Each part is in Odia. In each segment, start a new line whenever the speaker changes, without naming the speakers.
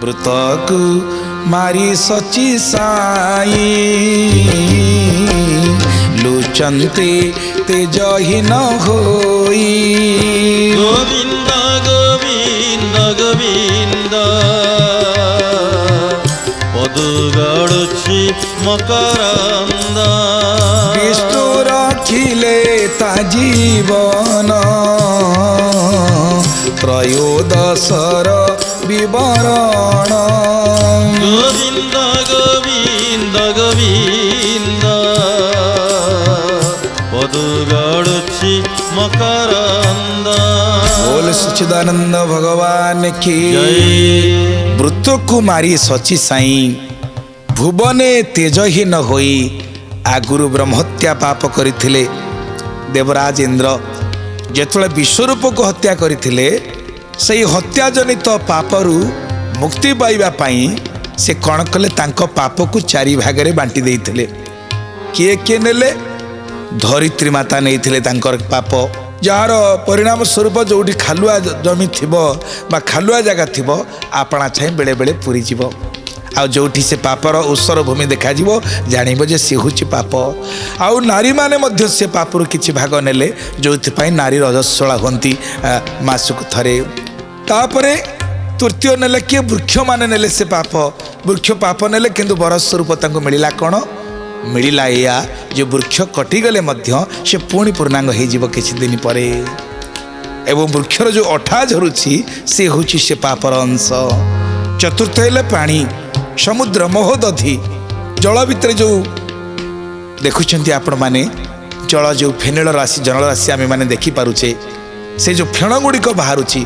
ବ୍ରତକୁ ମାରି ସଚି ସାଇ ଲୁଚନ୍ତି ତେଜହୀନ ହୋଇ।
ଗୋବିନ୍ଦ ଗୋବିନ୍ଦ ଗୋବିନ୍ଦ ପଦୁ ଗଡ଼ୁଛି ମକରନ୍ଦ।
ବିଷ୍ଣୁ ରଖିଲେ ତା ଜୀବନ ତ୍ରୟୋଦଶର ବିବରଣ।
ଗୋବିନ୍ଦ ଗୋବିନ୍ଦ ଗୋବିନ୍ଦ ପଦୁ ଗଡ଼ୁଛି ମକରନ୍ଦ।
बोल सच्चिदानंद भगवान की वृत्तକୁ ମାରି ସଚି ସାଇ ଭୁବନେ ତେଜହୀନ ହୋଇ। ଆଗରୁ ବ୍ରହ୍ମହତ୍ୟା ପାପ କରିଥିଲେ ଦେବରାଜ ଇନ୍ଦ୍ର। ଯେତେବେଳେ ବିଶ୍ୱରୂପକୁ ହତ୍ୟା କରିଥିଲେ ସେହି ହତ୍ୟାଜନିତ ପାପରୁ ମୁକ୍ତି ପାଇବା ପାଇଁ ସେ କ'ଣ କଲେ, ତାଙ୍କ ପାପକୁ ଚାରି ଭାଗରେ ବାଣ୍ଟି ଦେଇଥିଲେ। କିଏ କିଏ ନେଲେ? ଧରିତ୍ରୀ ମାତା ନେଇଥିଲେ ତାଙ୍କର ପାପ, ଯାହାର ପରିଣାମ ସ୍ୱରୂପ ଯେଉଁଠି ଖାଲୁଆ ଜମି ଥିବ ବା ଖାଲୁଆ ଜାଗା ଥିବ ଆପଣା ଛାଇଁ ବେଳେବେଳେ ପୁରିଯିବ। ଆଉ ଯେଉଁଠି ସେ ପାପର ଔଷର ଭୂମି ଦେଖାଯିବ ଜାଣିବ ଯେ ସେ ହେଉଛି ପାପ। ଆଉ ନାରୀମାନେ ମଧ୍ୟ ସେ ପାପରୁ କିଛି ଭାଗ ନେଲେ, ଯେଉଁଥିପାଇଁ ନାରୀ ରଜସ୍ୱଳା ହୁଅନ୍ତି ମାସକୁ ଥରେ। ତାପରେ ତୃତୀୟ ନେଲେ କିଏ? ବୃକ୍ଷମାନେ ନେଲେ ସେ ପାପ। ବୃକ୍ଷ ପାପ ନେଲେ, କିନ୍ତୁ ବର ସ୍ୱରୂପ ତାଙ୍କୁ ମିଳିଲା କ'ଣ? ମିଳିଲା ଏଇଆ ଯେ ବୃକ୍ଷ କଟିଗଲେ ମଧ୍ୟ ସେ ପୁଣି ପୂର୍ଣ୍ଣାଙ୍ଗ ହେଇଯିବ କିଛି ଦିନ ପରେ। ଏବଂ ବୃକ୍ଷର ଯେଉଁ ଅଠା ଝରୁଛି ସେ ହେଉଛି ସେ ପାପର ଅଂଶ। ଚତୁର୍ଥ ହେଲେ ପାଣି, ସମୁଦ୍ର, ମହୋଦଧି। ଜଳ ଭିତରେ ଯେଉଁ ଦେଖୁଛନ୍ତି ଆପଣମାନେ, ଜଳ ଯେଉଁ ଫେନିଳ ରାଶି ଜଳରାଶି ଆମେମାନେ ଦେଖିପାରୁଛେ, ସେ ଯେଉଁ ଫେଣ ଗୁଡ଼ିକ ବାହାରୁଛି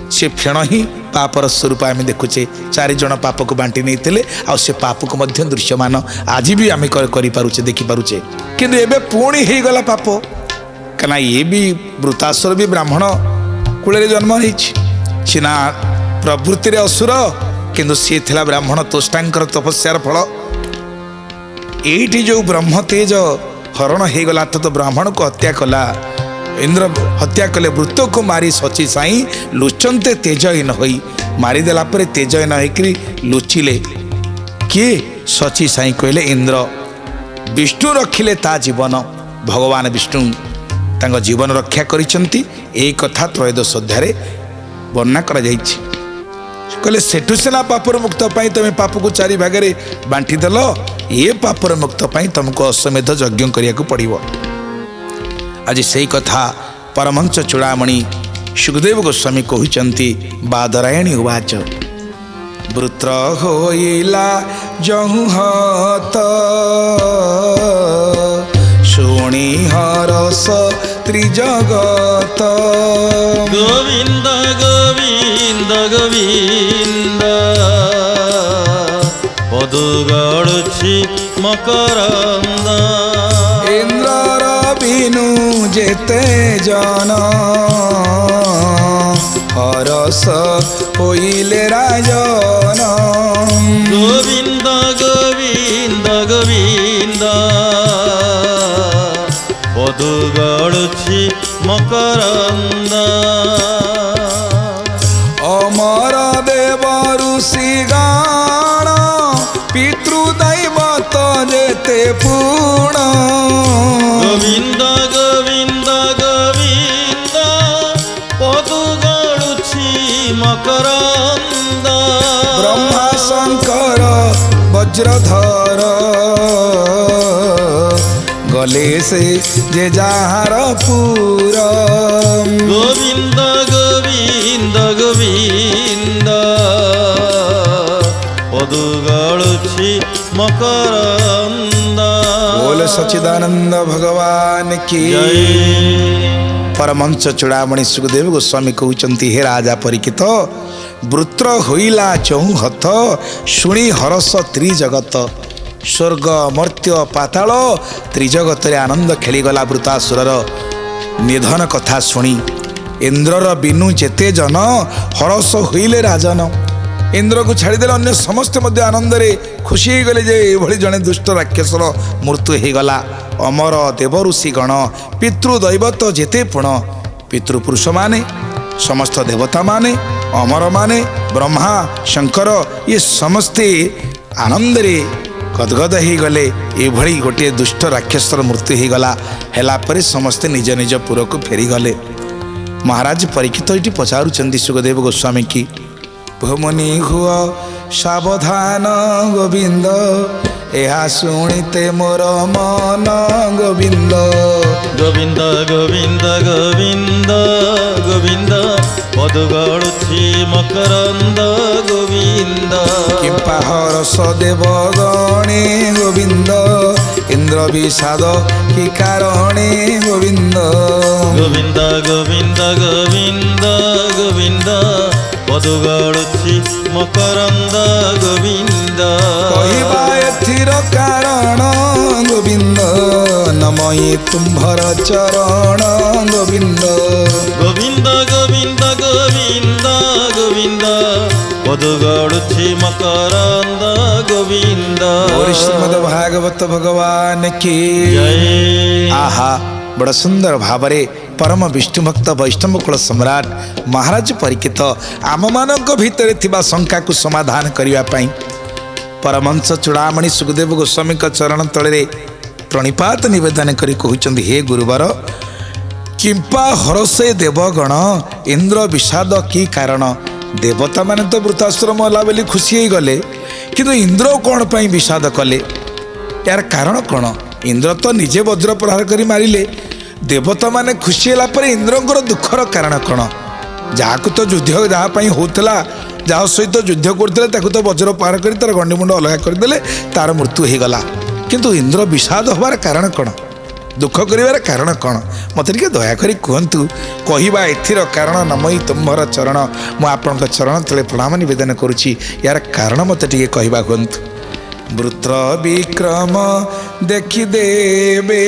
ସେ ଫେଣ ହିଁ ପାପର ସ୍ୱରୂପ ଆମେ ଦେଖୁଛେ। ଚାରିଜଣ ପାପକୁ ବାଣ୍ଟି ନେଇଥିଲେ, ଆଉ ସେ ପାପକୁ ମଧ୍ୟ ଦୃଶ୍ୟମାନ ଆଜି ବି ଆମେ କରିପାରୁଛେ, ଦେଖିପାରୁଛେ। କିନ୍ତୁ ଏବେ ପୁଣି ହେଇଗଲା ପାପ, କାହିଁକିନା ଇଏ ବି ବୃତାସୁର ବି ବ୍ରାହ୍ମଣ କୂଳରେ ଜନ୍ମ ହେଇଛି। ସିନା ପ୍ରବୃତ୍ତିରେ ଅସୁର, କିନ୍ତୁ ସିଏ ଥିଲା ବ୍ରାହ୍ମଣ ତୋଷ୍ଟାଙ୍କର ତପସ୍ୟାର ଫଳ। ଏଇଠି ଯେଉଁ ବ୍ରହ୍ମ ତେଜ ହରଣ ହେଇଗଲା, ତ ବ୍ରାହ୍ମଣକୁ ହତ୍ୟା କଲା ଇନ୍ଦ୍ର, ହତ୍ୟା କଲେ। ବୃତ୍ତକୁ ମାରି ସଚି ସାଇ ଲୁଚନ୍ତେ ତେଜହୀନ ହୋଇ। ମାରିଦେଲା ପରେ ତେଜହୀନ ହେଇକରି ଲୁଚିଲେ। କିଏ? ସଚି ସାଇ କହିଲେ ଇନ୍ଦ୍ର। ବିଷ୍ଣୁ ରଖିଲେ ତା ଜୀବନ। ଭଗବାନ ବିଷ୍ଣୁ ତାଙ୍କ ଜୀବନ ରକ୍ଷା କରିଛନ୍ତି। ଏଇ କଥା ତ୍ରୟୋଦଶ ଅଧ୍ୟାୟରେ ବର୍ଣ୍ଣନା କରାଯାଇଛି। କହିଲେ ସେଠୁ ସିନା ପାପରୁ ମୁକ୍ତ ପାଇଁ ତମେ ପାପକୁ ଚାରି ଭାଗରେ ବାଣ୍ଟିଦେଲ, ଏ ପାପର ମୁକ୍ତ ପାଇଁ ତମକୁ ଅଶ୍ୱମେଧ ଯଜ୍ଞ କରିବାକୁ ପଡ଼ିବ। ଆଜି ସେଇ କଥା ପରମହଂସ ଚୂଡ଼ାମଣି ସୁଖଦେବ ଗୋସ୍ୱାମୀ କହୁଛନ୍ତି। ବାଦରାୟଣୀ ଉବାଚ ବୃତ୍ର ହୋଇଲା ଯହୁଁ ହତ ଶୁଣି ହରସ ତ୍ରିଜଗତ।
ଗୋବିନ୍ଦ ଗୋବିନ୍ଦ ଗୋବିନ୍ଦ ପଦୁ ଗଡ଼ୁଛି ମକରନ୍ଦ।
ଇନ୍ଦ୍ରର ବିନୁ ଯେତେ ଜନ ହରସ ହୋଇଲେ ରାଜନ।
ଗୋବିନ୍ଦ ଗୋବିନ୍ଦ ଗୋବିନ୍ଦ ପଦୁ ଗଡ଼ୁଛି ମକରନ୍ଦ।
ଅମର ଦେବ ଋଷି ଗଣ ପିତୃଦୈବତ ଯେତେ ପୁଣ।
ଗୋବିନ୍ଦ ଗୋବିନ୍ଦ ଗୋବିନ୍ଦ ପଦୁ ଗଡ଼ୁଛି ମକରନ୍ଦ।
ବ୍ରହ୍ମା ଶଙ୍କର ବଜ୍ରଧର ଗଲେ ସେ ଯେ ଯାହାର ପୁର।
ଗୋବିନ୍ଦ ଗୋବିନ୍ଦ ଗୋବିନ୍ଦ ପଦୁ ଗଡ଼ୁଛି ମକରନ୍ଦ।
बोल सच्चिदानंद भगवान की परमहंस चूड़ामणि सुखदेव गोस्वामी कहते हे राजा परीक्षित वृत्र होइला चहु हथ शुणी हरस त्रिजगत। स्वर्ग मर्त्य पाताल त्रिजगत आनंद खेलीगला वृतासुरर निधन कथा शुणी। इंद्रर बिनु जेते जन हरस होइले राजन। इंद्र को छाड़देले अन्य समस्ते मध्य आनंद रे खुशी हो गले जे एभली जने दुष्ट राक्षसर मृत्यु हो गला। अमर देव ऋषि गण पितृदैवत जेते पुण पितृपुरुष माने समस्त देवता माने ଅମର ମାନେ ବ୍ରହ୍ମା ଶଙ୍କର ଇଏ ସମସ୍ତେ ଆନନ୍ଦରେ ଗଦଗଦ ହେଇଗଲେ। ଏଭଳି ଗୋଟିଏ ଦୁଷ୍ଟ ରାକ୍ଷସର ମୃତ୍ୟୁ ହେଇଗଲା। ହେଲା ପରେ ସମସ୍ତେ ନିଜ ନିଜ ପୁରକୁ ଫେରିଗଲେ। ମହାରାଜ ପରୀକ୍ଷିତ ଏଠି ପଚାରୁଛନ୍ତି ସୁଖଦେବ ଗୋସ୍ୱାମୀ କି ଭୂମନି ହୁଅ ସାବଧାନ ଗୋବିନ୍ଦ, ଏହା ଶୁଣିତେ ମୋର ମନ ଗୋବିନ୍ଦ।
ଗୋବିନ୍ଦ ଗୋବିନ୍ଦ ଗୋବିନ୍ଦ ଗୋବିନ୍ଦ ପଦୁ ଗଳୁଛି ମକରନ୍ଦ ଗୋବିନ୍ଦ।
କିମ୍ପା ହରସ ଦେବ ଗଣେ ଗୋବିନ୍ଦ, ଇନ୍ଦ୍ର ବିଷାଦ କି କାରଣେ ଗୋବିନ୍ଦ।
ଗୋବିନ୍ଦ ଗୋବିନ୍ଦ ଗୋବିନ୍ଦ ଗୋବିନ୍ଦ ପଦୁ ଗଳୁଛି ମକରନ୍ଦ ଗୋବିନ୍ଦ।
କହିବା ଏଥିର କାରଣ ଗୋବିନ୍ଦ, ନମଇ ତୁମ୍ଭର ଚରଣ ଗୋବିନ୍ଦ।
ଗୋବିନ୍ଦ ଗୋବିନ୍ଦ ଗୋବିନ୍ଦ ଗୋବିନ୍ଦ ପଦୁ ଗଳୁଛି ମକରନ୍ଦ ଗୋବିନ୍ଦ।
ଶ୍ରୀମଦ ଭାଗବତ ଭଗବାନ କି
ଜୟ।
ଆହା ବଡ଼ ସୁନ୍ଦର ଭାବରେ ପରମ ବିଷ୍ଣୁ ଭକ୍ତ ବୈଷ୍ଣବ କୁଳ ସମ୍ରାଟ ମହାରାଜ ପରୀକ୍ଷିତ ଆମମାନଙ୍କ ଭିତରେ ଥିବା ଶଙ୍କାକୁ ସମାଧାନ କରିବା ପାଇଁ ପରମହଂସ ଚୂଡ଼ାମଣି ସୁଖଦେବ ଗୋସ୍ୱାମୀଙ୍କ ଚରଣ ତଳରେ ପ୍ରଣିପାତ ନିବେଦନ କରି କହୁଛନ୍ତି, ହେ ଗୁରୁବାର କିମ୍ପା ହରସେ ଦେବଗଣ ଇନ୍ଦ୍ର ବିଷାଦ କି କାରଣ। ଦେବତାମାନେ ତ ବୃତାଶ୍ରମ ହେଲା ବୋଲି ଖୁସି ହେଇଗଲେ, କିନ୍ତୁ ଇନ୍ଦ୍ର କ'ଣ ପାଇଁ ବିଷାଦ କଲେ? ଏହାର କାରଣ କ'ଣ? ଇନ୍ଦ୍ର ତ ନିଜେ ବଜ୍ର ପ୍ରହାର କରି ମାରିଲେ। ଦେବତାମାନେ ଖୁସି ହେଲା ପରେ ଇନ୍ଦ୍ରଙ୍କର ଦୁଃଖର କାରଣ କ'ଣ? ଯାହାକୁ ତ ଯୁଦ୍ଧ ଯାହା ପାଇଁ ହେଉଥିଲା, ଯାହା ସହିତ ଯୁଦ୍ଧ କରୁଥିଲେ ତାକୁ ତ ବଜ୍ର ପ୍ରହାର କରି ତାର ଗଣ୍ଡିମୁଣ୍ଡ ଅଲଗା କରିଦେଲେ, ତାର ମୃତ୍ୟୁ ହେଇଗଲା। କିନ୍ତୁ ଇନ୍ଦ୍ର ବିଷାଦ ହେବାର କାରଣ କ'ଣ? ଦୁଃଖ କରିବାର କାରଣ କ'ଣ? ମୋତେ ଟିକେ ଦୟାକରି କୁହନ୍ତୁ। କହିବା ଏଥିର କାରଣ ନମଇ ତୁମ୍ଭର ଚରଣ, ମୁଁ ଆପଣଙ୍କ ଚରଣ ତଳେ ପ୍ରଣାମ ନିବେଦନ କରୁଛି। ଏହାର କାରଣ ମୋତେ ଟିକେ କହିବା କୁହନ୍ତୁ। ବୃତ୍ର ବିକ୍ରମ ଦେଖିଦେବେ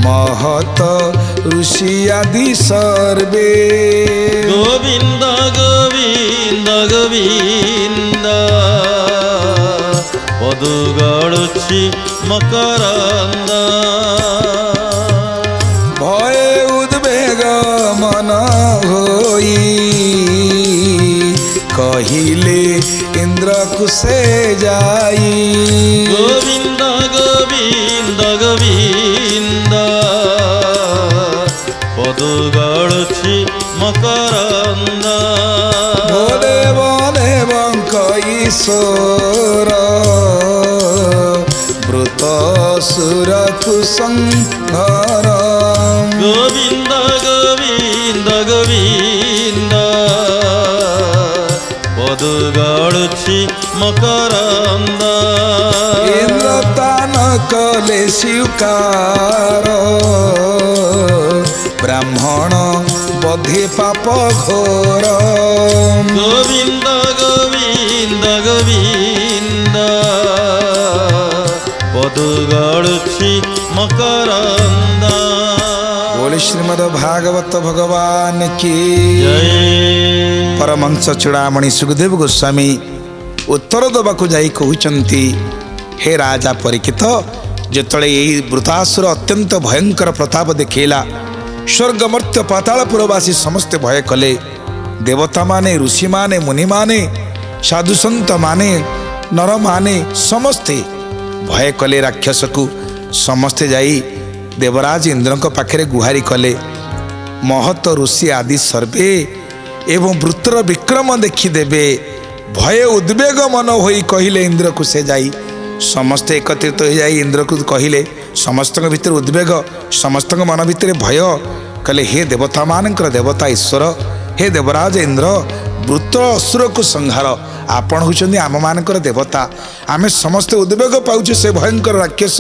ମହତ ଋଷି ଆଦି ସର୍ବେ।
ଗୋବିନ୍ଦ ଗୋବିନ୍ଦ ଗୋବିନ୍ଦ ପଦୁ ଗଳୁଛି ମକରନ୍ଦ।
ଭୟ ଉଦ୍ବେଗ ମନ ହୋଇ କହିଲେ ଇନ୍ଦ୍ରକୁ ସେ ଯାଇ।
ଗୋବିନ୍ଦ ଗୋବିନ୍ଦ ଗୋବିନ୍ଦ ପଦୁ ଗଳୁଛି ମକରନ୍ଦ।
ଦେବ ଦେବଙ୍କ ଈଶ୍ୱର ବୃତ ସୁରକୁ ସଂହର।
ଗୋବିନ୍ଦ ଗୋବିନ୍ଦ ଗୋବିନ୍ଦ ପଦୁ ଗଳୁଛି ମକରନ୍ଦ।
ଇନ୍ଦ୍ର ତାନ କଲେ ସ୍ୱୀକାର ବ୍ରାହ୍ମଣ ବଧେ ପାପ ଘୋର।
ଗୋବିନ୍ଦ ଗୋବିନ୍ଦ ଗୋବିନ୍ଦ ପଦୁ ଗଳୁଛି ମକରନ୍ଦ।
ବୋଲେ ଶ୍ରୀମଦ ଭାଗବତ ଭଗବାନ କି
ଜୟ।
ପରମହଂସ ଚୂଡ଼ାମଣି ସୁଖଦେବ ଗୋସ୍ୱାମୀ ଉତ୍ତର ଦେବାକୁ ଯାଇ କହୁଛନ୍ତି, ହେ ରାଜା ପରୀକ୍ଷିତ, ଯେତେବେଳେ ଏହି ବୃତାସୁର ଅତ୍ୟନ୍ତ ଭୟଙ୍କର ପ୍ରତାପ ଦେଖେଇଲା, ସ୍ୱର୍ଗ ମର୍ତ୍ତ୍ୟ ପାତାଳପୁରବାସୀ ସମସ୍ତେ ଭୟ କଲେ। ଦେବତାମାନେ, ଋଷିମାନେ, ମୁନିମାନେ, ସାଧୁସନ୍ତମାନେ, ନରମାନେ ସମସ୍ତେ ଭୟ କଲେ ରାକ୍ଷସକୁ। ସମସ୍ତେ ଯାଇ ଦେବରାଜ ଇନ୍ଦ୍ରଙ୍କ ପାଖରେ ଗୁହାରି କଲେ। ମହତ ଋଷି ଆଦି ସର୍ବେ ଏବଂ ବୃତ୍ର ବିକ୍ରମ ଦେଖିଦେବେ। ଭୟ ଉଦ୍ବେଗ ମନ ହୋଇ କହିଲେ ଇନ୍ଦ୍ରକୁ ସେ ଯାଇ। ସମସ୍ତେ ଏକତ୍ରିତ ହୋଇଯାଇ ଇନ୍ଦ୍ରକୁ କହିଲେ। ସମସ୍ତଙ୍କ ଭିତରେ ଉଦ୍ବେଗ, ସମସ୍ତଙ୍କ ମନ ଭିତରେ ଭୟ। କହିଲେ, ହେ ଦେବତାମାନଙ୍କର ଦେବତା ଈଶ୍ୱର, ହେ ଦେବରାଜ ଇନ୍ଦ୍ର, ବୃତ୍ର ଅସୁରକୁ ସଂହାର। ଆପଣ ହେଉଛନ୍ତି ଆମମାନଙ୍କର ଦେବତା। ଆମେ ସମସ୍ତେ ଉଦ୍ବେଗ ପାଉଛୁ ସେ ଭୟଙ୍କର ରାକ୍ଷସ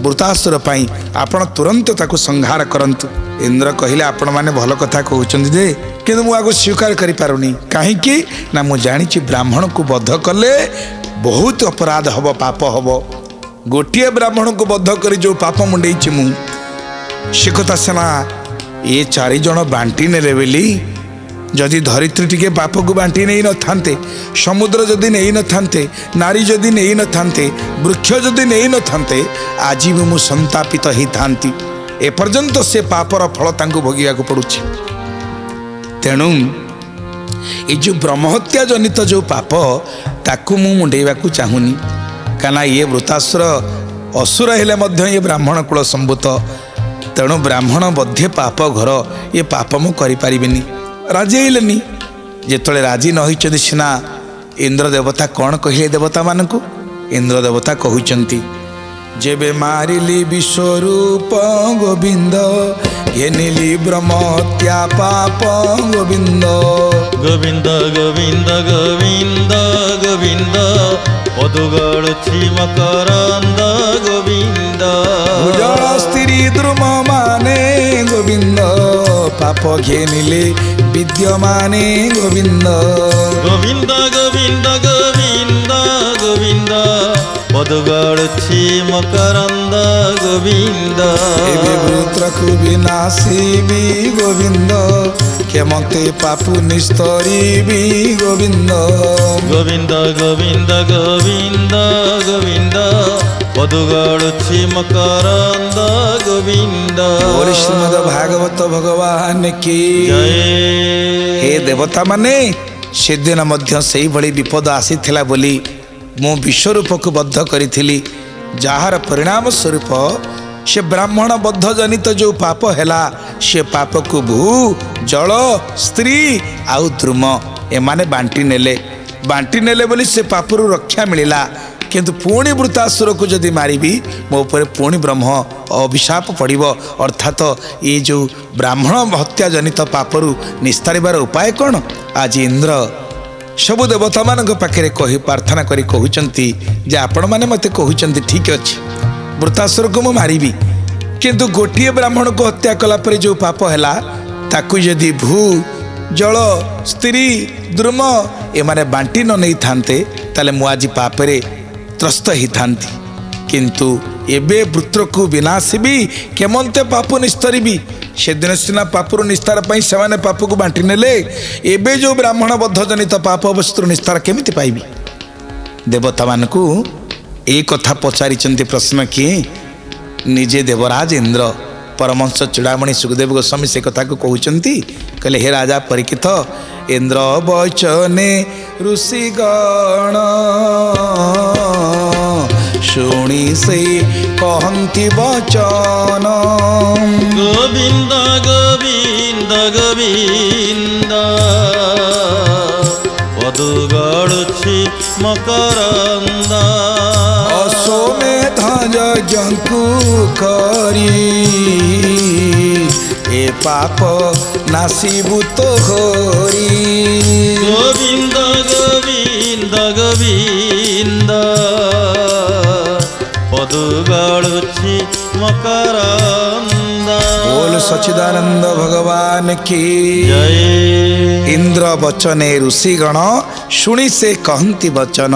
ବୃତାସୁର ପାଇଁ। ଆପଣ ତୁରନ୍ତ ତାକୁ ସଂହାର କରନ୍ତୁ। ଇନ୍ଦ୍ର କହିଲେ, ଆପଣମାନେ ଭଲ କଥା କହୁଛନ୍ତି ଯେ, କିନ୍ତୁ ମୁଁ ଆକୁ ସ୍ୱୀକାର କରିପାରୁନି। କାହିଁକି ନା ମୁଁ ଜାଣିଛି ବ୍ରାହ୍ମଣକୁ ବଧ କଲେ ବହୁତ ଅପରାଧ ହେବ, ପାପ ହେବ। ଗୋଟିଏ ବ୍ରାହ୍ମଣକୁ ବଧ କରି ଯେଉଁ ପାପ ମୁଣ୍ଡେଇଛି ମୁଁ, ସେ କଥା ସିନା ଏ 4 ଜଣ ବାଣ୍ଟି ନେଲେ ବୋଲି। ଯଦି ଧରିତ୍ରୀ ଟିକେ ପାପକୁ ବାଣ୍ଟି ନେଇନଥାନ୍ତେ, ସମୁଦ୍ର ଯଦି ନେଇନଥାନ୍ତେ, ନାରୀ ଯଦି ନେଇନଥାନ୍ତେ, ବୃକ୍ଷ ଯଦି ନେଇନଥାନ୍ତେ, ଆଜି ବି ମୁଁ ସନ୍ତାପିତ ହେଇଥାନ୍ତି। ଏପର୍ଯ୍ୟନ୍ତ ସେ ପାପର ଫଳ ତାଙ୍କୁ ଭୋଗିବାକୁ ପଡ଼ୁଛି। ତେଣୁ ଏ ଯେଉଁ ବ୍ରହ୍ମହତ୍ୟା ଜନିତ ଯେଉଁ ପାପ ତାକୁ ମୁଁ ମୁଣ୍ଡେଇବାକୁ ଚାହୁଁନି, କାହିଁକିନା ଇଏ ବୃତାସୁର ଅସୁର ହେଲେ ମଧ୍ୟ ଇଏ ବ୍ରାହ୍ମଣ କୁଳ ସମ୍ଭୂତ। ତେଣୁ ବ୍ରାହ୍ମଣ ବଧ୍ୟ ପାପ ଘର, ଏ ପାପ ମୁଁ କରିପାରିବିନି। ରାଜି ହେଇଲେନି। ଯେତେବେଳେ ରାଜି ନ ହୋଇଛନ୍ତି ସିନା ଇନ୍ଦ୍ର ଦେବତା କ'ଣ କହିଲେ ଦେବତାମାନଙ୍କୁ? ଇନ୍ଦ୍ର ଦେବତା କହୁଛନ୍ତି, ଯେବେ ମାରିଲି ବିଶ୍ୱରୂପ ଗୋବିନ୍ଦ, ଘେନିଲି ବ୍ରହ୍ମହତ୍ୟା ପାପ ଗୋବିନ୍ଦ।
ଗୋବିନ୍ଦ ଗୋବିନ୍ଦ ଗୋବିନ୍ଦ ଗୋବିନ୍ଦ ପଦୁଗଳୁଛି ମକରନ୍ଦ ଗୋବିନ୍ଦ।
ଭୁଜଳ ସ୍ତ୍ରୀ ଦ୍ରୁମ ମାନେ ଗୋବିନ୍ଦ, ପାପ ଘେନିଲେ ବିଦ୍ୟମାନେ ଗୋବିନ୍ଦ।
ଗୋବିନ୍ଦ ଗୋବିନ୍ଦ ଗୋବିନ୍ଦ ଗୋବିନ୍ଦ ପଦୁଗଳୁଛି ମକରନ୍ଦ ଗୋବିନ୍ଦ।
ଏବେ ବୃତ୍ରକୁ ବିନାଶିବି ଗୋବିନ୍ଦ, କେମତେ ପାପୁ ନିସ୍ତରିବି ଗୋବିନ୍ଦ।
ଗୋବିନ୍ଦ ଗୋବିନ୍ଦ ଗୋବିନ୍ଦ ଗୋବିନ୍ଦ ପଦୁଗଳୁଛି ମକରନ୍ଦ ଗୋବିନ୍ଦ।
ଓରି ଶ୍ରୀମଦ ଭାଗବତ ଭଗବାନ କି
ଜୟ।
ହେ ଦେବତା ମାନେ, ସେଦିନ ମଧ୍ୟ ସେଇଭଳି ବିପଦ ଆସିଥିଲା ବୋଲି ମୁଁ ବିଶ୍ୱରୂପକୁ ବଦ୍ଧ କରିଥିଲି, ଯାହାର ପରିଣାମ ସ୍ୱରୂପ ସେ ବ୍ରାହ୍ମଣ ବଦ୍ଧ ଜନିତ ଯେଉଁ ପାପ ହେଲା, ସେ ପାପକୁ ଭୂ ଜଳ ସ୍ତ୍ରୀ ଆଉ ଦ୍ରୁମ ଏମାନେ ବାଣ୍ଟି ନେଲେ ବୋଲି ସେ ପାପରୁ ରକ୍ଷା ମିଳିଲା। କିନ୍ତୁ ପୁଣି ବୃତାସୁରକୁ ଯଦି ମାରିବି ମୋ ଉପରେ ପୁଣି ବ୍ରହ୍ମ ଅଭିଶାପ ପଡ଼ିବ। ଅର୍ଥାତ ଏ ଯେଉଁ ବ୍ରାହ୍ମଣ ହତ୍ୟା ଜନିତ ପାପରୁ ନିସ୍ତାରିବାର ଉପାୟ କ'ଣ? ଆଜି ଇନ୍ଦ୍ର ସବୁ ଦେବତାମାନଙ୍କ ପାଖରେ ପ୍ରାର୍ଥନା କରି କହୁଛନ୍ତି ଯେ ଆପଣମାନେ ମୋତେ କହୁଛନ୍ତି ଠିକ୍ ଅଛି, ବୃତାସୁରକୁ ମୁଁ ମାରିବି, କିନ୍ତୁ ଗୋଟିଏ ବ୍ରାହ୍ମଣକୁ ହତ୍ୟା କଲା ପରେ ଯେଉଁ ପାପ ହେଲା ତାକୁ ଯଦି ଭୂ ଜଳ ସ୍ତ୍ରୀ ଦ୍ରୁମ ଏମାନେ ବାଣ୍ଟି ନ ନେଇଥାନ୍ତେ ତାହେଲେ ମୁଁ ଆଜି ପାପରେ ତ୍ରସ୍ତ ହେଇଥାନ୍ତି। କିନ୍ତୁ ଏବେ ବୃତ୍ରକୁ ବିନାଶିବି, କେମନ୍ତେ ପାପ ନିସ୍ତରିବି। ସେଦିନ ସିନା ପାପରୁ ନିସ୍ତାର ପାଇଁ ସେମାନେ ପାପକୁ ବାଣ୍ଟି ନେଲେ, ଏବେ ଯେଉଁ ବ୍ରାହ୍ମଣ ବଦ୍ଧ ଜନିତ ପାପ ଅବସ୍ଥାରୁ ନିସ୍ତାର କେମିତି ପାଇବି? ଦେବତାମାନଙ୍କୁ ଏଇ କଥା ପଚାରିଛନ୍ତି ପ୍ରଶ୍ନ କିଏ? ନିଜେ ଦେବରାଜ ଇନ୍ଦ୍ର। ପରମହଂସ ଚୂଡ଼ାମଣି ସୁଖଦେବ ଗୋସ୍ୱାମୀ ସେ କଥାକୁ କହୁଛନ୍ତି, କହିଲେ ହେ ରାଜା ପରୀକ୍ଷିତ, ଇନ୍ଦ୍ର ବଚନେ ଋଷିଗଣ ଶୁଣି ସେ କହନ୍ତି ବଚନ।
ଗୋବିନ୍ଦ ଗୋବିନ୍ଦ ଗୋବିନ୍ଦ ପଦୁଗଳୁଛି ମକରନ୍ଦ।
ଅଶ୍ୱମେଧ ଯଜ୍ଞକୁ କରି ଏ ପାପ ନାସିବୁ ତ ହରି।
ଗୋବିନ୍ଦ ଗୋବିନ୍ଦ ଗୋବିନ୍ଦ ପଦୁଗଳୁଛି ମକରନ୍ଦ।
ବୋଲ ସଚ୍ଚିଦାନନ୍ଦ ଭଗବାନ କି
ଜୟ।
ଇନ୍ଦ୍ର ବଚନେ ଋଷିଗଣ ଶୁଣି ସେ କହନ୍ତି ବଚନ।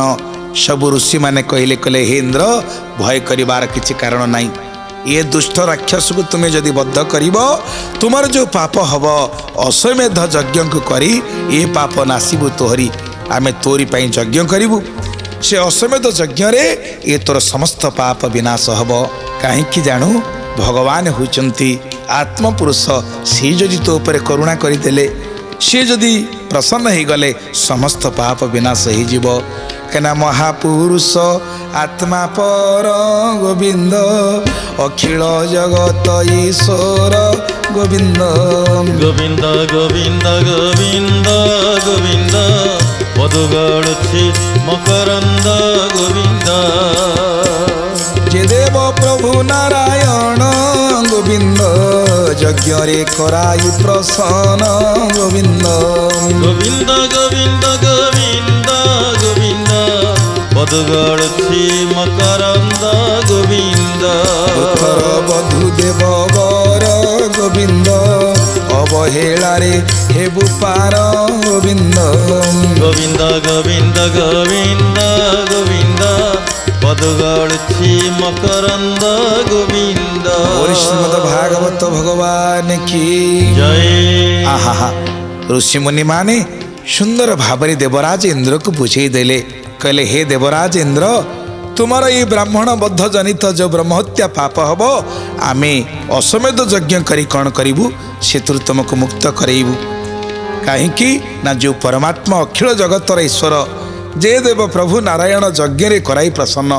ସବୁ ଋଷିମାନେ କହିଲେ ହେ ଇନ୍ଦ୍ର, ଭୟ କରିବାର କିଛି କାରଣ ନାହିଁ। ଏ ଦୁଷ୍ଟ ରାକ୍ଷସକୁ ତୁମେ ଯଦି ବଦ୍ଧ କରିବ, ତୁମର ଯେଉଁ ପାପ ହବ ଅଶ୍ୱମେଧ ଯଜ୍ଞକୁ କରି ଏ ପାପ ନାସିବୁ ତୋହରି। ଆମେ ତୋରି ପାଇଁ ଯଜ୍ଞ କରିବୁ। ସେ ଅଶ୍ୱମେଧ ଯଜ୍ଞରେ ଏ ତୋର ସମସ୍ତ ପାପ ବିନାଶ ହବ। କାହିଁକି ଜାଣୁ? ଭଗବାନ ହେଉଛନ୍ତି ଆତ୍ମପୁରୁଷ। ସେ ଯଦି ତୋ ଉପରେ କରୁଣା କରିଦେଲେ, ସେ ଯଦି ପ୍ରସନ୍ନ ହେଇଗଲେ, ସମସ୍ତ ପାପ ବିନାଶ ହେଇଯିବ। କାହିଁକିନା ମହାପୁରୁଷ ଆତ୍ମା ପର ଗୋବିନ୍ଦ, ଅଖିଳ ଜଗତ ଈଶ୍ୱର ଗୋବିନ୍ଦ।
ଗୋବିନ୍ଦ ଗୋବିନ୍ଦ ଗୋବିନ୍ଦ ଗୋବିନ୍ଦ ପଦୁଗଳୁଛି ମକରନ୍ଦ ଗୋବିନ୍ଦ।
ଯେ ଦେବ ପ୍ରଭୁ ନାରାୟଣ ଗୋବିନ୍ଦ, ଯଜ୍ଞରେ କରାଇ ପ୍ରସନ୍ନ ଗୋବିନ୍ଦ।
ଗୋବିନ୍ଦ ଗୋବିନ୍ଦ ଗୋବିନ୍ଦ ଗୋବିନ୍ଦ ପଦୁଗଳୁଛି ମକରନ୍ଦ ଗୋବିନ୍ଦ।
ଉତ୍ତର ବଧୁ ଦେବ ବର ଗୋବିନ୍ଦ, ଅବହେଳାରେ ହେବୁ ପାର ଗୋବିନ୍ଦ।
ଗୋବିନ୍ଦ ଗୋବିନ୍ଦ ଗୋବିନ୍ଦ ଗୋବିନ୍ଦ ପଦୁଗଳୁଛି ମକରନ୍ଦ ଗୋବିନ୍ଦ।
ଓରି ଶ୍ରୀମଦ ଭାଗବତ ଭଗବାନ କି
ଜୟ।
ଆହା, ଋଷିମୁନି ମାନେ ସୁନ୍ଦର ଭାବରେ ଦେବରାଜ ଇନ୍ଦ୍ରକୁ ବୁଝେଇ ଦେଲେ। କହିଲେ ହେ ଦେବରାଜ ଇନ୍ଦ୍ର, ତୁମର ଏଇ ବ୍ରାହ୍ମଣ ବଦ୍ଧ ଜନିତ ଯେଉଁ ବ୍ରହ୍ମହତ୍ୟା ପାପ ହବ, ଆମେ ଅଶ୍ୱମେଧ ଯଜ୍ଞ କରି କ'ଣ କରିବୁ? ସେଥିରୁ ତୁମକୁ ମୁକ୍ତ କରେଇବୁ। କାହିଁକି ନା ଯେଉଁ ପରମାତ୍ମା ଅଖିଳ ଜଗତର ଈଶ୍ୱର ଯେ ଦେବ ପ୍ରଭୁ ନାରାୟଣ ଯଜ୍ଞରେ କରାଇ ପ୍ରସନ୍ନ।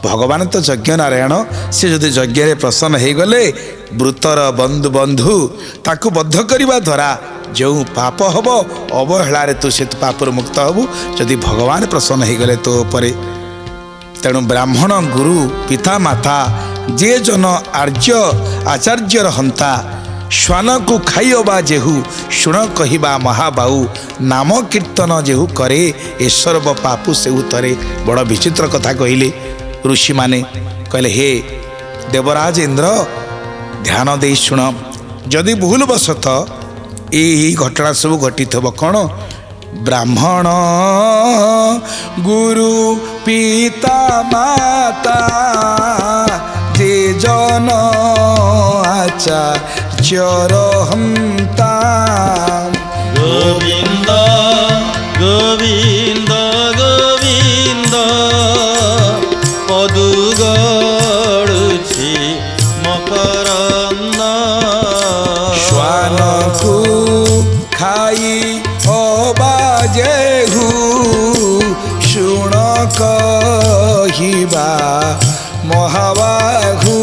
ଭଗବାନ ତ ଯଜ୍ଞ ନାରାୟଣ, ସେ ଯଦି ଯଜ୍ଞରେ ପ୍ରସନ୍ନ ହେଇଗଲେ ବୃତର ବନ୍ଧୁ ତାକୁ ବଦ୍ଧ କରିବା ଦ୍ୱାରା ଯେଉଁ ପାପ ହେବ ଅବହେଳାରେ ତୁ ସେ ପାପରୁ ମୁକ୍ତ ହେବୁ ଯଦି ଭଗବାନ ପ୍ରସନ୍ନ ହେଇଗଲେ ତୋ ଉପରେ। ତେଣୁ ବ୍ରାହ୍ମଣ ଗୁରୁ ପିତା ମାତା ଯେ ଜନ ଆର୍ଯ୍ୟ ଆଚାର୍ଯ୍ୟର ହନ୍ତା ଶ୍ୱାନକୁ ଖାଇଅବା ଯେହୁ ଶୁଣ କହିବା ମହାବାହୁ ନାମ କୀର୍ତ୍ତନ ଯେହୁ କରେ ଏ ସର୍ବ ପାପୁ ସେହୁ ତରେ। ବଡ଼ ବିଚିତ୍ର କଥା କହିଲେ ଋଷିମାନେ। କହିଲେ ହେ ଦେବରାଜ ଇନ୍ଦ୍ର ଧ୍ୟାନ ଦେଇ ଶୁଣ, ଯଦି ଭୁଲ ବଶତଃ ଏହି ଘଟଣା ସବୁ ଘଟିଥିବ କ'ଣ ବ୍ରାହ୍ମଣ ଗୁରୁ ପିତା ମାତା ଯେ ଜନ ଆଚାର୍ଯ୍ୟର ହନ୍ତା
ଗୋବିନ୍ଦ ଗୋବିନ୍ଦ ଗୋବିନ୍ଦ ପଦୁ ଗଡ଼ୁଛି ମକରନ୍ଦ
ଶ୍ୱାନକୁ ଖାଇ ଅବା ଯେହୁ ଶୁଣ କହିବା ମହାବାହୁ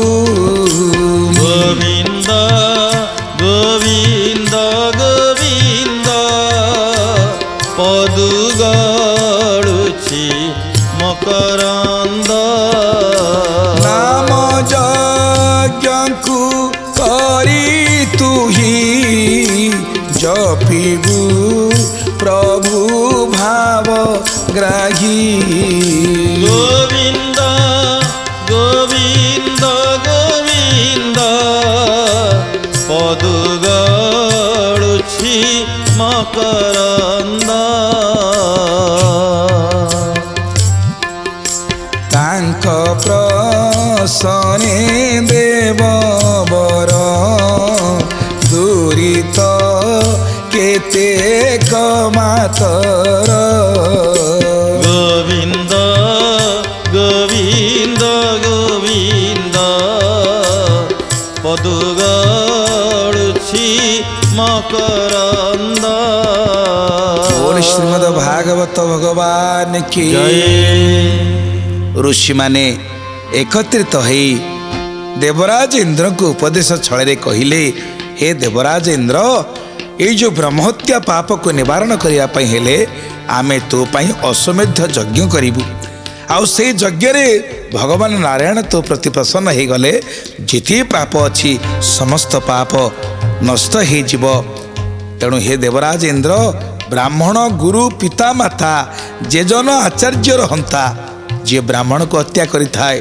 ଗୋବିନ୍ଦ ଗୋବିନ୍ଦ ଗୋବିନ୍ଦ ପଦୁ ଗଡ଼ୁଛି ମକରନ୍ଦ
ନାମ ଯଜ୍ଞକୁ କରି ତୁହି ଜପିବୁ ପ୍ରଭୁ ଭାବ ଗ୍ରାହୀ।
ଗୋବିନ୍ଦ ଗୋବିନ୍ଦ ଗୋବିନ୍ଦ ପଦୁ ଗଡ଼ୁଛି ମକରନ୍ଦ
ତାଙ୍କ ପ୍ରସନେ ଦେବ ବର ଦୂରିତ କେତେ କମାତର।
ଗୋବିନ୍ଦ ଗୋବିନ୍ଦ ଗୋବିନ୍ଦ ପଦୁ ଗଡ଼ୁଛି ମକରନ୍ଦ।
ବୋଲ ଶ୍ରୀମଦ ଭାଗବତ ଭଗବାନ କି
ଜୟ।
ଋଷିମାନେ ଏକତ୍ରିତ ହେଇ ଦେବରାଜ ଇନ୍ଦ୍ରଙ୍କୁ ଉପଦେଶ ଛଳରେ କହିଲେ ହେ ଦେବରାଜ ଇନ୍ଦ୍ର ଏଇ ଯେଉଁ ବ୍ରହ୍ମହତ୍ୟା ପାପକୁ ନିବାରଣ କରିବା ପାଇଁ ହେଲେ ଆମେ ତୋ ପାଇଁ ଅଶ୍ୱମେଧ ଯଜ୍ଞ କରିବୁ। ଆଉ ସେଇ ଯଜ୍ଞରେ ଭଗବାନ ନାରାୟଣ ତୋ ପ୍ରତି ପ୍ରସନ୍ନ ହେଇଗଲେ ଯେତେ ପାପ ଅଛି ସମସ୍ତ ପାପ ନଷ୍ଟ ହେଇଯିବ। ତେଣୁ ହେ ଦେବରାଜ ଇନ୍ଦ୍ର ବ୍ରାହ୍ମଣ ଗୁରୁ ପିତା ମାତା ଯେ ଜନ ଆଚାର୍ଯ୍ୟର ହନ୍ତା ଯିଏ ବ୍ରାହ୍ମଣକୁ ହତ୍ୟା କରିଥାଏ,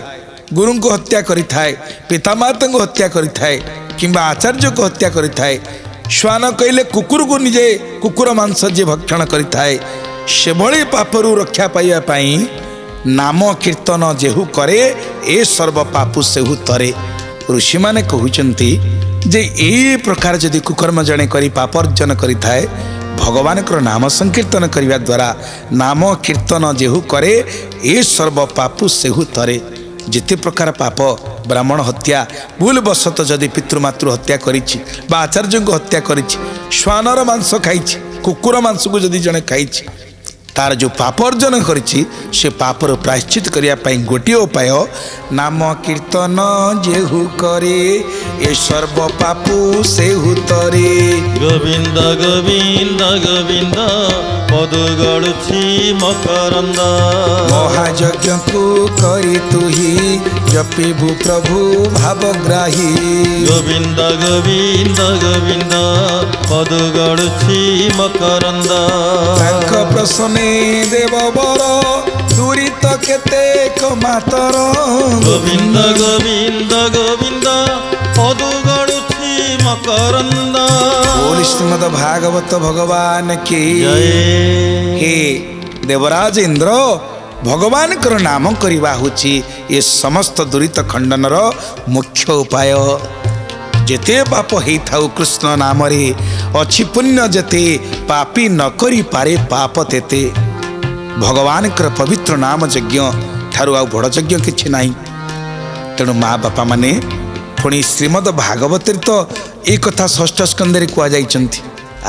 ଗୁରୁଙ୍କୁ ହତ୍ୟା କରିଥାଏ, ପିତାମାତାଙ୍କୁ ହତ୍ୟା କରିଥାଏ କିମ୍ବା ଆଚାର୍ଯ୍ୟକୁ ହତ୍ୟା କରିଥାଏ, ଶ୍ୱାନ କହିଲେ କୁକୁରକୁ ନିଜେ କୁକୁର ମାଂସ ଯିଏ ଭକ୍ଷଣ କରିଥାଏ, ସେଭଳି ପାପରୁ ରକ୍ଷା ପାଇବା ପାଇଁ ନାମ କୀର୍ତ୍ତନ ଯେହୁ କରେ ଏ ସର୍ବ ପାପୁ ସେହୁ ତରେ। ଋଷିମାନେ କହୁଛନ୍ତି ଯେ ଏଇ ପ୍ରକାର ଯଦି କୁକର୍ମ ଜଣେ କରି ପାପ ଅର୍ଜନ କରିଥାଏ ଭଗବାନଙ୍କର ନାମ ସଂକୀର୍ତ୍ତନ କରିବା ଦ୍ୱାରା ନାମ କୀର୍ତ୍ତନ ଯେହୁ କରେ ଏ ସର୍ବ ପାପୁ ସେହୁ ତରେ। ଯେତେ ପ୍ରକାର ପାପ ବ୍ରାହ୍ମଣ ହତ୍ୟା ଭୁଲ ବଶତଃ ଯଦି ପିତୃମାତୃ ହତ୍ୟା କରିଛି ବା ଆଚାର୍ଯ୍ୟଙ୍କୁ ହତ୍ୟା କରିଛି, ଶ୍ୱାନର ମାଂସ ଖାଇଛି, କୁକୁର ମାଂସକୁ ଯଦି ଜଣେ ଖାଇଛି ତାର ଯେଉଁ ପାପ ଅର୍ଜନ କରିଛି ସେ ପାପରୁ ପ୍ରାୟଶ୍ଚିତ କରିବା ପାଇଁ ଗୋଟିଏ ଉପାୟ ନାମ କୀର୍ତ୍ତନ ଯେହୁ କରେ ଏ ସର୍ବ ପାପୁ ସେହୁ ତରେ।
ଗୋବିନ୍ଦ ଗୋବିନ୍ଦ ଗୋବିନ୍ଦ ପଦୁ ଗଡ଼ୁଛି ମକରନ୍ଦ
ମହାଯଜ୍ଞକୁ କରି ତୁହି ଜପିବୁ ପ୍ରଭୁ ଭାବଗ୍ରାହୀ।
ଗୋବିନ୍ଦ ଗୋବିନ୍ଦ ଗୋବିନ୍ଦ ପଦୁ ଗଡ଼ୁଛି ମକରନ୍ଦ
ତାଙ୍କ ପ୍ରସନେ ଦେବ ବର ଦୂରିତ କେତେ କମାତର।
ଗୋବିନ୍ଦ ଗୋବିନ୍ଦ ଗୋବିନ୍ଦ ପଦୁ ଗଡ଼ୁଛି ମକରନ୍ଦ।
ବୋଲ ଶ୍ରୀମଦ ଭାଗବତ ଭଗବାନ କି
ଜୟ।
ହେ ଦେବରାଜ ଇନ୍ଦ୍ର ଭଗବାନଙ୍କର ନାମ କରିବା ହେଉଛି ଏ ସମସ୍ତ ଦୂରିତ ଖଣ୍ଡନର ମୁଖ୍ୟ ଉପାୟ। ଯେତେ ପାପ ହେଇଥାଉ କୃଷ୍ଣ ନାମରେ ଅଛି ପୁଣ୍ୟ ଯେତେ ପାପୀ ନ କରିପାରେ ପାପ ତେତେ। ଭଗବାନଙ୍କର ପବିତ୍ର ନାମ ଯଜ୍ଞ ଠାରୁ ଆଉ ବଡ଼ ଯଜ୍ଞ କିଛି ନାହିଁ। ତେଣୁ ମା ବାପା ମାନେ ପୁଣି ଶ୍ରୀମଦ ଭାଗବତରେ ତ ଏ କଥା ଷଷ୍ଠ ସ୍କନ୍ଧରେ କୁହାଯାଇଛନ୍ତି।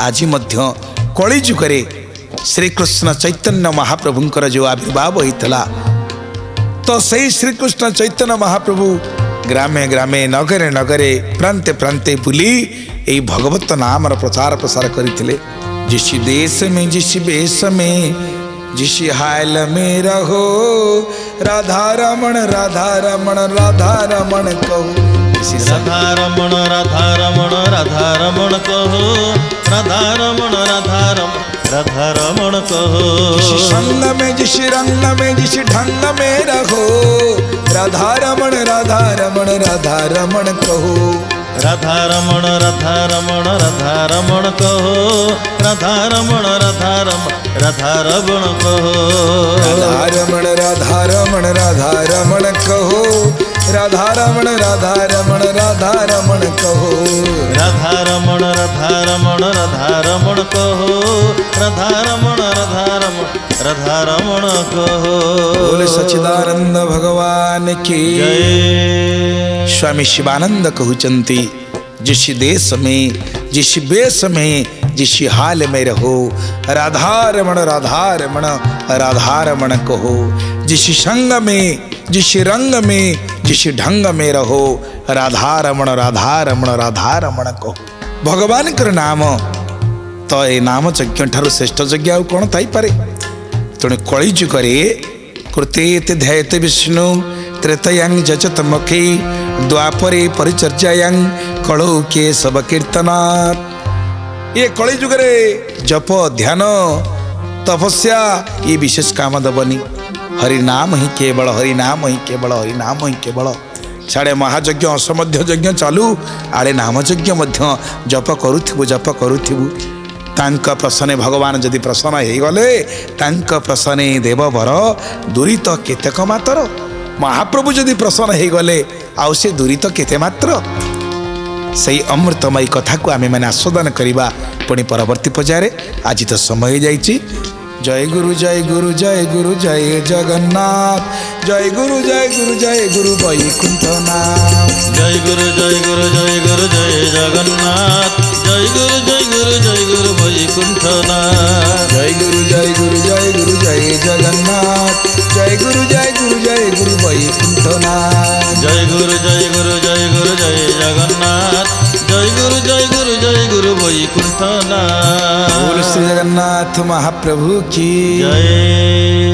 ଆଜି ମଧ୍ୟ कली जुगरे श्रीकृष्ण चैतन्य महाप्रभुंकर जो आविर्भाव होता तो सही श्रीकृष्ण चैतन्य महाप्रभु ग्रामे ग्रामे नगरे नगरे प्रांते प्रांते बुली यही भगवत नाम प्रचार प्रसार करते। जिस देश में जिस वेश में जिस हाल में रहो राधा रमण राधा रमण राधा रमण कहो।
राधा रमण राधा रमण राधा रमण कहो राधा रमण राधा रमण राधा रमण कहो।
जिस संग में जिस रंग में जिस ढंग में रहो राधा रमण राधा रमण राधा रमण कहो।
राधा रमण राधा रमण राधा रमण कहो राधा रमण राधा रमण राधा रमण कहो।
राधा रमण राधा रमण राधा रमण कहो राधा रमण राधा रमण राधा रमण कहो।
राधा रमण राधा रमण राधा रमण कहो राधा रमण राधा रमण राधा रमण कहो।
बोले सच्चिदानंद भगवान की
जय।
स्वामी शिवानंद कहउचंती जिस देश में जिस वेश में जिस हाल में रहो राधा रमण राधा रमण राधा रमण कहो। जिस संग में जिस रंग में जिस ढंग में रहो राधा रमण राधा रमण राधा रमण कहो। भगवान कर नाम तो ए नाम यज्ञ ठार श्रेष्ठ यज्ञ आउ कौन थाई पारे। तेणु कली जुगरे कृते ध्यायते विष्णु त्रेतयांग जचत मुखे द्वापरे परिचर्यायां कलौ के सब कीर्तनात्। ये कली जुगरे जप ध्यान तपस्या ये विशेष काम दबनी। हरिनाम ही केवल हरिनाम ही केवल हरिनाम ही केवल। साड़े महायज्ञ असमध्य यज्ञ चालू आड़े नाम यज्ञ मध्य जप करुथिबु जप करुथिबु। तांक प्रसन्ने भगवान जदि प्रसन्न हो गले तांक प्रसन्ने देववर दूरित केतेक मात्र। महाप्रभु जदि प्रसन्न हो गले आउ से दूरित केते मात्र। सही अमृतमयी कथा को आमे माने आस्वादन करिबा पुणी परवर्ती पर्याय। आज तो समय जाइछि। जय गुरु जय गुरु जय गुरु जय जगन्नाथ जय गुरु जय गुरु जय गुरु वैकुंठनाथ।
जय गुरु जय गुरु जय गुरु जय जगन्नाथ जय गुरु जय गुरु जय गुरु वैकुंठनाथ।
जय गुरु जय गुरु जय गुरु जय जगन्नाथ जय गुरु जय गुरु जय गुरु वैकुंठनाथ।
जय गुरु जय गुरु जय गुरु जय जगन्नाथ जय गुरु जय गुरु जय गुरु वैकुंठनाथ।
बोल श्री जगन्नाथ महाप्रभु की
जय।